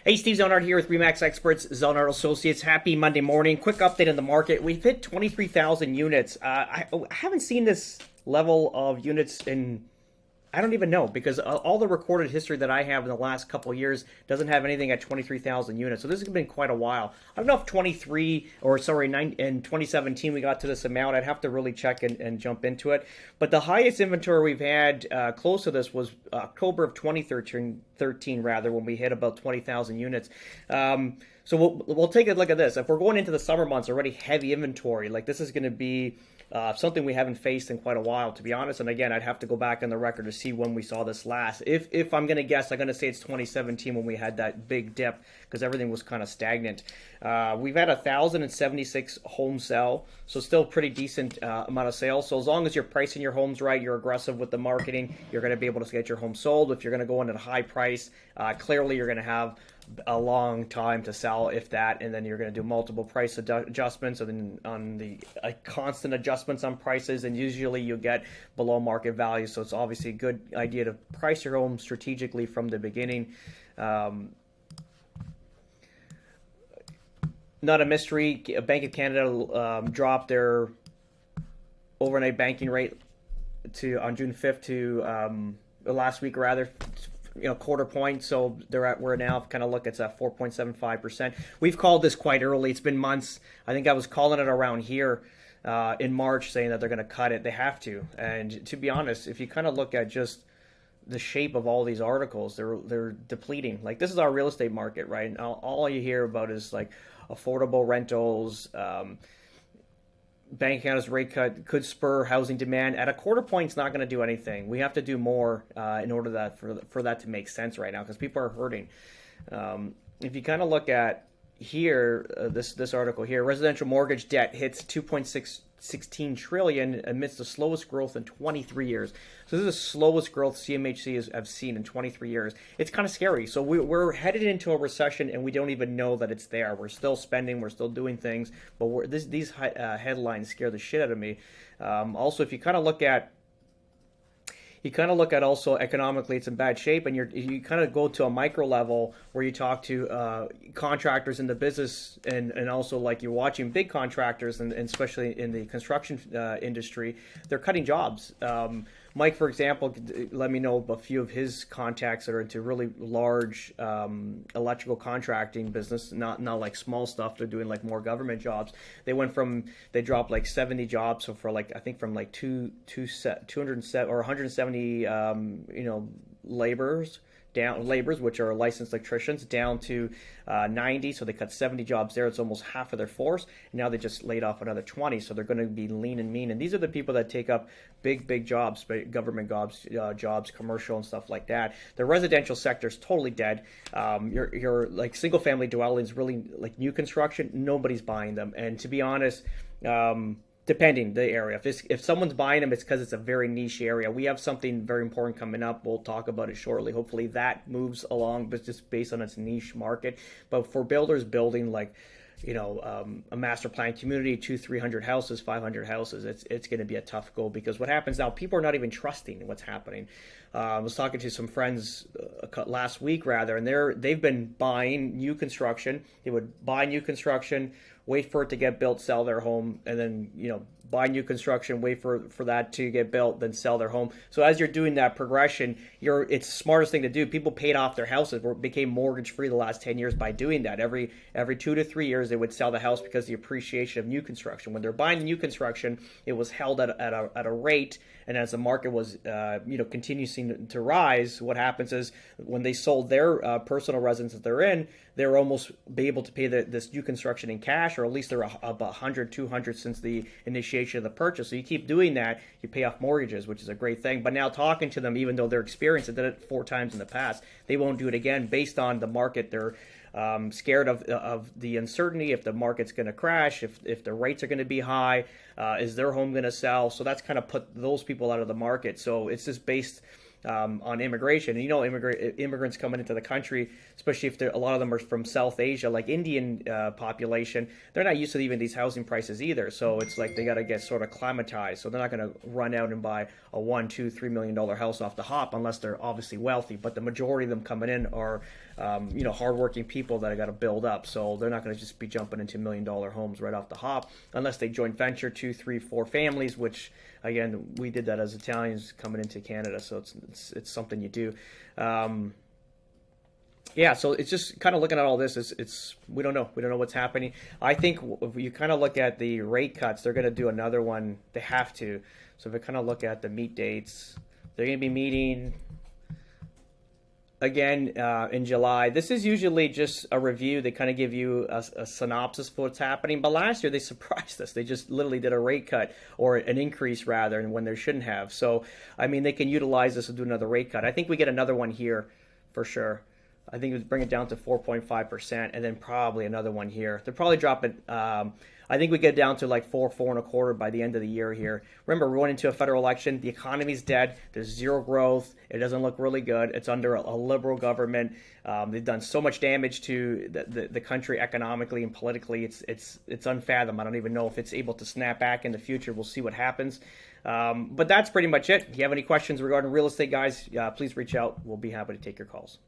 Hey, Steve Zonard here with Remax Experts, Zonard Associates. Happy Monday morning. Quick update on the market. We've hit 23,000 units. I haven't seen this level of units in, I don't even know, because all the recorded history that I have in the last couple of years doesn't have anything at 23,000 units. So this has been quite a while. I don't know if 23 or sorry, in 2017 we got to this amount. I'd have to really check and jump into it. But the highest inventory we've had close to this was October of 2013 rather, when we hit about 20,000 units. So we'll take a look at this. If we're going into the summer months, already heavy inventory, like this is going to be something we haven't faced in quite a while, to be honest. And again, I'd have to go back on the record to see when we saw this last. If I'm going to guess, I'm going to say it's 2017 when we had that big dip because everything was kind of stagnant. We've had 1,076 homes sell, so still pretty decent amount of sales. So as long as you're pricing your homes right, you're aggressive with the marketing, you're going to be able to get your home sold. If you're going to go in at a high price, clearly you're going to have a long time to sell, if that, and then you're going to do multiple price adjustments, and then on the constant adjustments on prices, and usually you get below market value. So it's obviously a good idea to price your home strategically from the beginning. Not a mystery. Bank of Canada dropped their overnight banking rate to on June 5th to last week rather, quarter point. So we're now kind of look it's at 4.75%. We've called this quite early. It's been months. I think I was calling it around here in March, saying that they're going to cut it. They have to. And to be honest, if you kind of look at just the shape of all these articles, they're depleting. Like, this is our real estate market, right? And all you hear about is like affordable rentals. Bank Canada's rate cut could spur housing demand. At a quarter point, it's not going to do anything. We have to do more in order for that to make sense right now, because people are hurting. If you kind of look at here, this article here, residential mortgage debt hits 2.16 trillion amidst the slowest growth in 23 years. So this is the slowest growth CMHC have seen in 23 years. It's kind of scary. So we're headed into a recession, and we don't even know that it's there. We're still spending, we're still doing things, but these headlines scare the shit out of me. Also, if you kind of look at also economically, it's in bad shape, and you kind of go to a micro level where you talk to contractors in the business, and also like you're watching big contractors, and especially in the construction industry, they're cutting jobs. Mike, for example, let me know a few of his contacts that are into really large electrical contracting business, not like small stuff. They're doing like more government jobs. They dropped like 70 jobs, so for like I think from like 207 or 170 laborers, which are licensed electricians, down to 90. So they cut 70 jobs there. It's almost half of their force. And now they just laid off another 20. So they're going to be lean and mean. And these are the people that take up big jobs, government jobs, commercial and stuff like that. The residential sector is totally dead. Your like single family dwellings, really like new construction, nobody's buying them. And to be honest, depending the area. If someone's buying them, it's because it's a very niche area. We have something very important coming up. We'll talk about it shortly. Hopefully that moves along, but just based on its niche market. But for builders building like, a master plan community, 200-300 houses, 500 houses, it's going to be a tough go, because what happens now, people are not even trusting what's happening. I was talking to some friends last week rather, and they've been buying new construction. They would buy new construction, wait for it to get built, sell their home, and then buy new construction, wait for that to get built, then sell their home. So as you're doing that progression, it's the smartest thing to do. People paid off their houses, became mortgage free the last 10 years by doing that. Every 2 to 3 years they would sell the house because of the appreciation of new construction. When they're buying new construction, it was held at a rate, and as the market was continuing to rise, what happens is when they sold their personal residence that they're in, they're almost be able to pay this new construction in cash, or at least they're about 100, 200 since the initiation of the purchase. So you keep doing that, you pay off mortgages, which is a great thing. But now talking to them, even though they're experienced and did it 4 times in the past, they won't do it again based on the market. They're scared of the uncertainty, if the market's going to crash, if the rates are going to be high, is their home going to sell? So that's kind of put those people out of the market. So it's just based on immigration. And immigrants coming into the country, especially if a lot of them are from South Asia, like Indian population, they're not used to even these housing prices either. So it's like they got to get sort of climatized. So they're not going to run out and buy a $1, $2, $3 million house off the hop unless they're obviously wealthy. But the majority of them coming in are hardworking people that have got to build up. So they're not going to just be jumping into $1 million homes right off the hop unless they joint venture 2, 3, 4 families, which again, we did that as Italians coming into Canada, so it's something you do. Yeah, so it's just kind of looking at all this. It's we don't know what's happening. I think if you kind of look at the rate cuts, they're going to do another one. They have to. So if we kind of look at the meet dates, they're going to be meeting again in July. This is usually just a review. They kind of give you a synopsis of what's happening. But last year they surprised us. They just literally did a rate cut, or an increase rather, and when they shouldn't have. So I mean, they can utilize this to do another rate cut. I think we get another one here for sure. I think it would bring it down to 4.5%, and then probably another one here. They'll probably drop it. I think we get down to like 4.25 by the end of the year here. Remember, we're going into a federal election. The economy's dead. There's zero growth. It doesn't look really good. It's under a liberal government. They've done so much damage to the country economically and politically. It's unfathomable. I don't even know if it's able to snap back in the future. We'll see what happens. But that's pretty much it. If you have any questions regarding real estate, guys, please reach out. We'll be happy to take your calls.